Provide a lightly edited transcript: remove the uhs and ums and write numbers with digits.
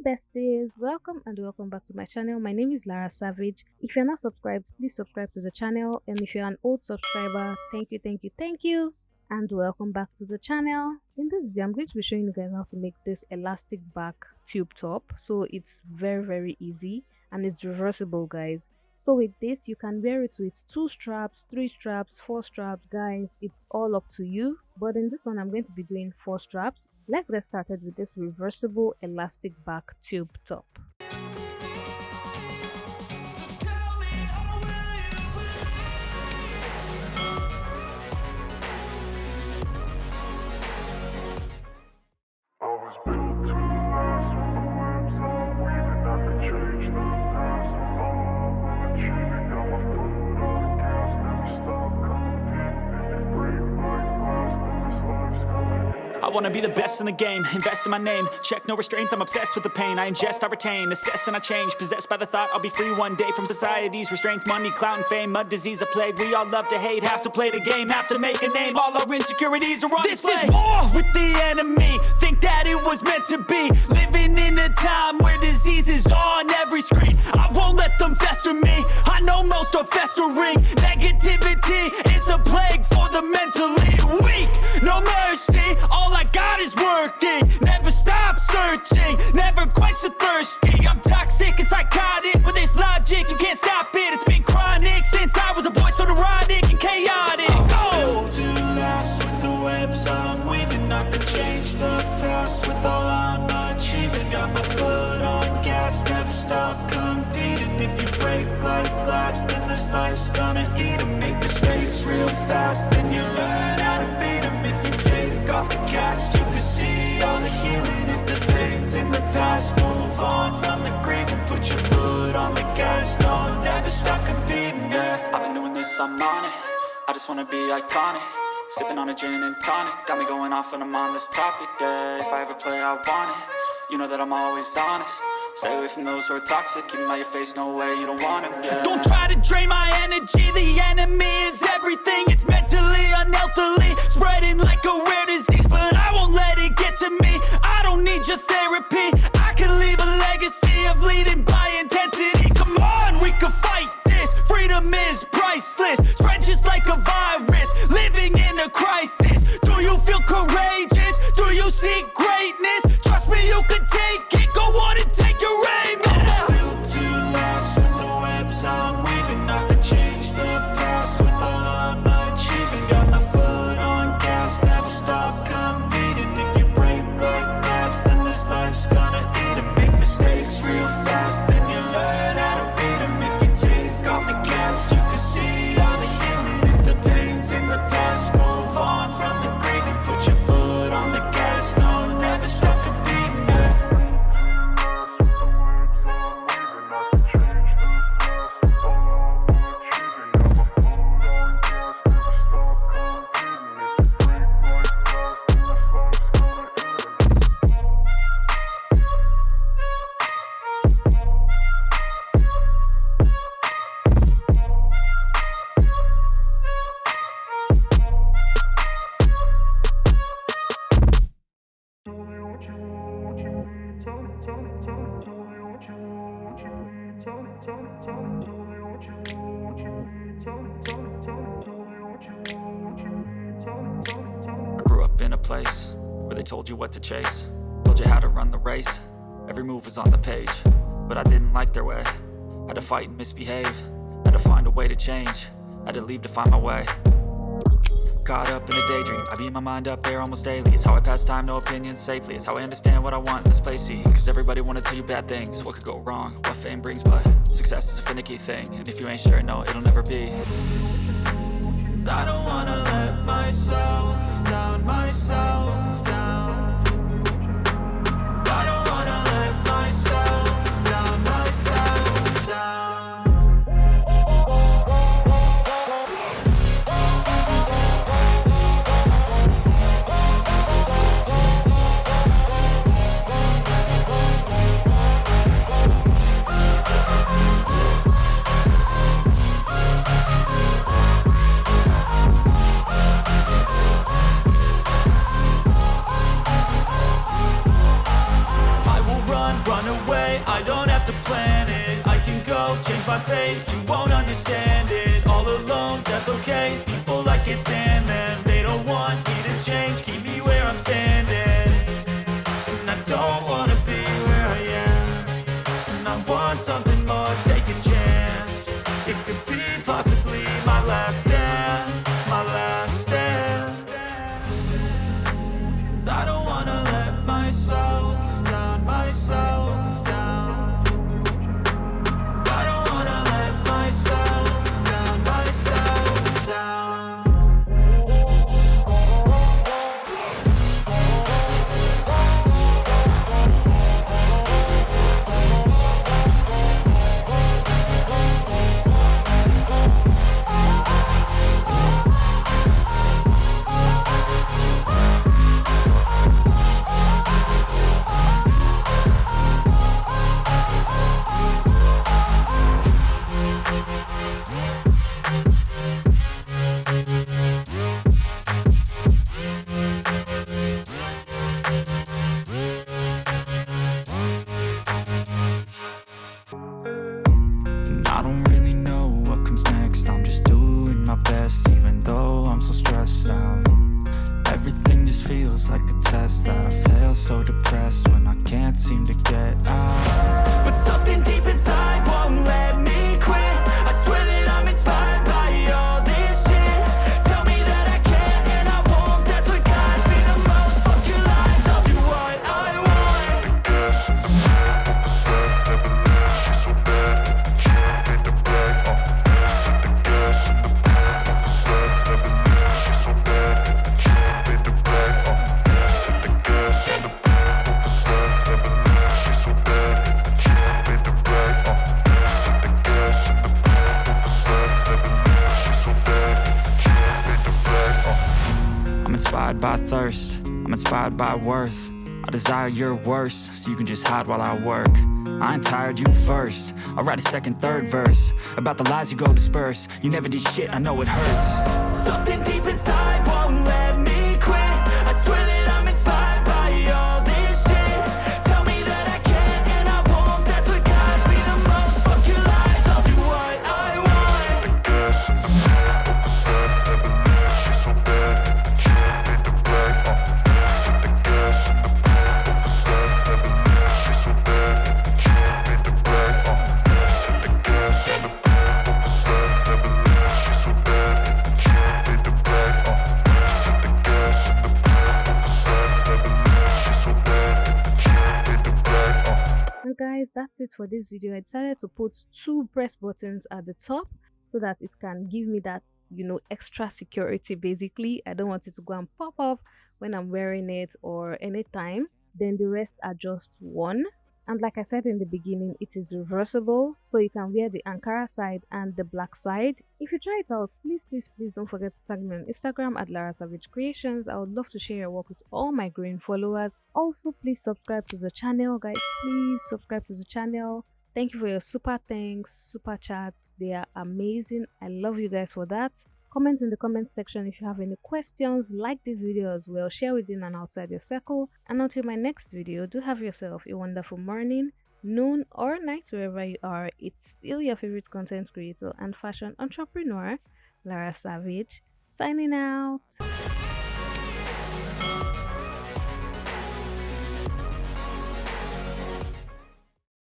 besties, welcome back to my channel. My name is Lara Savage. If you're not subscribed, please subscribe to the channel, and if you're an old subscriber, thank you, and welcome back to the channel. In this video, I'm going to be showing you guys how to make this elastic back tube top. So it's very easy and it's reversible, guys. So with this, you can wear it with 2 straps, 3 straps, 4 straps, guys. It's all up to you. But in this one, I'm going to be doing 4 straps. Let's get started with this reversible elastic back tube top. I wanna be the best in the game, invest in my name, check no restraints, I'm obsessed with the pain, I ingest, I retain, assess and I change, possessed by the thought I'll be free one day from society's restraints, money, clout and fame, mud, disease, a plague, we all love to hate, have to play the game, have to make a name, all our insecurities are on display. This is war with the enemy, think that it was meant to be, living in a time where disease is on every screen, I won't let them fester me, I know most are festering, negativity is a plague for the mentally weak, no mercy, all I got is working, never stop searching, never quench the thirsty, I'm toxic and psychotic, with this logic, you can't stop it, it's been chronic, since I was a boy, so neurotic and chaotic, built to last with the webs I'm weaving, I could change the past with all I'm achieving, got my foot on gas, never stop competing, if you break like glass, then this life's gonna eat 'em, make mistakes real fast, then you learn how to beat 'em, if you take off the cast, you can see all the healing, if the pain's in the past, move on from the grave and put your foot on the gas, no, never stop competing, yeah. I've been doing this, I'm on it, I just wanna be iconic, sipping on a gin and tonic, got me going off when I'm on this topic, yeah, if I ever play I want it, you know that I'm always honest, stay away from those who are toxic, keep them out your face, no way, you don't want them, yeah. Don't try to drain my energy, the enemy is everything, it's mentally, unhealthily, spreading like a rare disease, but I won't let it get to me, I don't need your therapy, I can leave a legacy of leading by intensity, come on, we can fight this, freedom is priceless, spread just like a virus, living in a crisis, do you feel courageous, do you seek greatness, trust me you can take it, go on and take your aim, yeah. Built to last with the webs I'm weaving, I could change the past with all I'm achieving, got my foot on gas, never stop competing, if you break like glass, then this life's gonna eat 'em, make mistakes real fast, then you learn how to beat 'em, if you take off the cast, you can see all the healing, if the pain's in the past, move on from the grave and put your foot on the gas, no, never stop competing, yeah. I grew up in a place where they told you what to chase, told you how to run the race, every move was on the page, but I didn't like their way, had to fight and misbehave, had to find a way to change, had to leave to find my way. Caught up in a daydream, I beat my mind up there almost daily, it's how I pass time, no opinions safely, it's how I understand what I want in this place, see, cause everybody wanna tell you bad things, what could go wrong, what fame brings, but success is a finicky thing, and if you ain't sure, no, it'll never be. I don't wanna let myself down, myself down. I don't wanna let myself down, myself down. my fate, you won't understand it. All alone, that's okay. People, I can't stand them. They don't want me to change, keep me where I'm standing. And I don't wanna be where I am. And I want something more, take a chance. It could be possibly my last dance, my last dance. And I don't wanna let myself down, myself down. I don't wanna let myself down, myself down. I don't really know what comes next. I'm just doing my best, even though I'm so stressed out. Everything just feels like a test that I fail, so depressed when I can't seem to get out. But something deep inside won't let me quit. I swear that I'm inspired by all this shit. Tell me that I can and I won't. That's what guides me the most. Fuck your lies, I'll do what I want. I'm inspired by thirst, I'm inspired by worth. I desire your worst, so you can just hide while I work. I ain't tired, you first. I'll write a second, third verse about the lies you go disperse. You never did shit, I know it hurts. Something deep inside won't let me quit. I swear that I'm inspired by all this shit. Tell me that I can and I won't. That's what guides me the most. Fuck your lies, I'll do what I want. And guys, that's it for this video. I decided to put 2 press buttons at the top so that it can give me that, you know, extra security. Basically, I don't want it to go and pop up when I'm wearing it or anytime. Then the rest are just 1. And like I said in the beginning, it is reversible, so you can wear the Ankara side and the black side. If you try it out, please don't forget to tag me on Instagram at Lara Savage Creations. I would love to share your work with all my growing followers. Also, please subscribe to the channel, guys. Please subscribe to the channel. Thank you for your super thanks, super chats. They are amazing. I love you guys for that. Comment in the comment section if you have any questions. Like this video as well. Share within and outside your circle. And until my next video, do have yourself a wonderful morning, noon or night wherever you are. It's still your favorite content creator and fashion entrepreneur, Lara Savage, signing out.